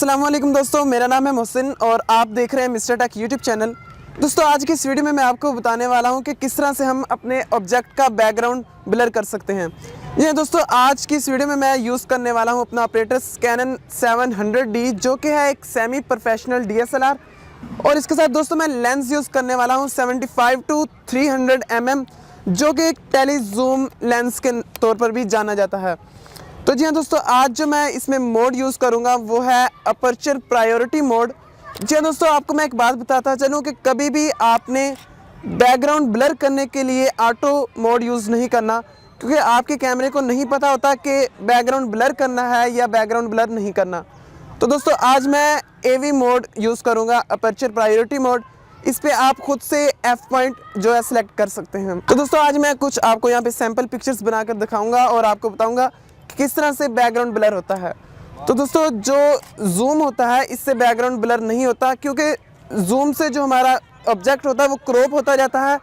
अस्सलाम वालेकुम दोस्तों, मेरा नाम है मोहसिन और आप देख रहे हैं मिस्टर टेक यूट्यूब चैनल। दोस्तों आज की इस वीडियो में मैं आपको बताने वाला हूं कि किस तरह से हम अपने ऑब्जेक्ट का बैकग्राउंड ब्लर कर सकते हैं। ये दोस्तों आज की इस वीडियो में मैं यूज़ करने वाला हूं अपना ऑपरेटर्स कैनन 700D, जो कि है एक सेमी प्रोफेशनल DSLR। और इसके साथ दोस्तों मैं लेंस यूज़ करने वाला हूँ 75 to 300 mm, जो कि एक टेली जूम लेंस के तौर पर भी जाना जाता है। तो जी हाँ दोस्तों, आज जो मैं इसमें मोड यूज़ करूँगा वो है अपर्चर प्रायोरिटी मोड। जी हाँ दोस्तों, आपको मैं एक बात बताता चलूँ कि कभी भी आपने बैकग्राउंड ब्लर करने के लिए ऑटो मोड यूज़ नहीं करना, क्योंकि आपके कैमरे को नहीं पता होता कि बैकग्राउंड ब्लर करना है या बैकग्राउंड ब्लर नहीं करना। तो दोस्तों आज मैं AV मोड यूज़ करूँगा, अपर्चर प्रायोरिटी मोड। इस पे आप खुद से F पॉइंट जो है सिलेक्ट कर सकते हैं। तो दोस्तों आज मैं कुछ आपको यहाँ पे सैम्पल पिक्चर्स बनाकर दिखाऊंगा और आपको बताऊंगा कि किस तरह से बैकग्राउंड ब्लर होता है। तो दोस्तों जो जूम होता है इससे बैकग्राउंड ब्लर नहीं होता, क्योंकि जूम से जो हमारा ऑब्जेक्ट होता है वो क्रॉप होता जाता है।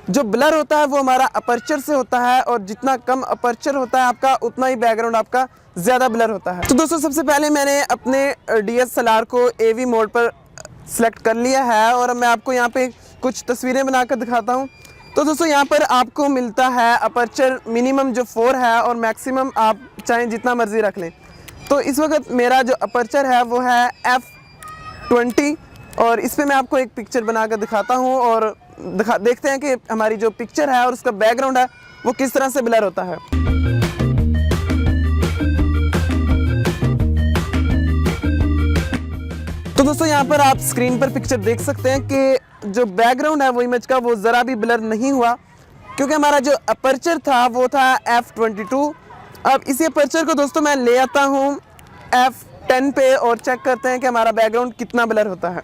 जो ब्लर होता है वो हमारा अपर्चर से होता है, और जितना कम अपर्चर होता है आपका उतना ही बैकग्राउंड आपका ज़्यादा ब्लर होता है। तो दोस्तों सबसे पहले मैंने अपने DSLR को AV मोड पर सेलेक्ट कर लिया है और मैं आपको यहाँ पे कुछ तस्वीरें बनाकर दिखाता हूँ। तो दोस्तों यहाँ पर आपको मिलता है अपर्चर मिनिमम जो 4 है और मैक्सिमम आप चाहें जितना मर्जी रख लें। तो इस वक्त मेरा जो अपर्चर है वो है F20, और इस पर मैं आपको एक पिक्चर बनाकर दिखाता हूँ और देखते हैं कि हमारी जो पिक्चर है और उसका बैकग्राउंड है वो किस तरह से ब्लर होता है। तो दोस्तों यहाँ पर आप स्क्रीन पर पिक्चर देख सकते हैं कि जो बैकग्राउंड है वो इमेज का वो ज़रा भी ब्लर नहीं हुआ, क्योंकि हमारा जो अपर्चर था वो था F22। अब इसी अपर्चर को दोस्तों मैं ले आता हूँ F10 पे और चेक करते हैं कि हमारा बैकग्राउंड कितना ब्लर होता है।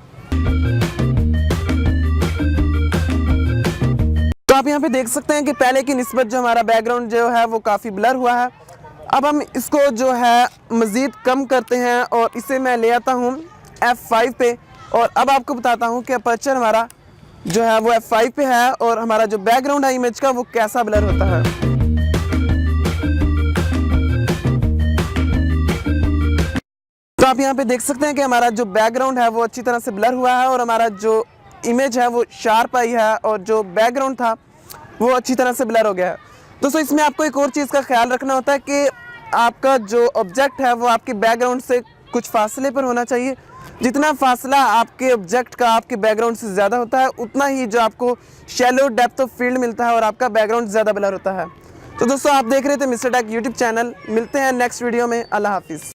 तो आप यहाँ पे देख सकते हैं कि पहले की निस्बत जो हमारा बैकग्राउंड जो है वो काफ़ी ब्लर हुआ है। अब हम इसको जो है मज़ीद कम करते हैं और इसे मैं ले आता हूँ F5 पे, और अब आपको बताता हूँ कि अपर्चर हमारा जो है वो F5 पे है और हमारा जो बैकग्राउंड है इमेज का वो कैसा ब्लर होता है। तो आप यहाँ पे देख सकते हैं कि हमारा जो बैकग्राउंड है वो अच्छी तरह से ब्लर हुआ है और हमारा जो इमेज है वो शार्प आई है और जो बैकग्राउंड था वो अच्छी तरह से ब्लर हो गया है। दोस्तों इसमें आपको एक और चीज़ का ख्याल रखना होता है कि आपका जो ऑब्जेक्ट है वो आपके बैकग्राउंड से कुछ फासले पर होना चाहिए। जितना फासला आपके ऑब्जेक्ट का आपके बैकग्राउंड से ज़्यादा होता है उतना ही जो आपको शैलो डेप्थ ऑफ फील्ड मिलता है और आपका बैकग्राउंड ज़्यादा ब्लर होता है। तो दोस्तों आप देख रहे थे मिस्टर टेक यूट्यूब चैनल। मिलते हैं नेक्स्ट वीडियो में। अल्लाह हाफिज़।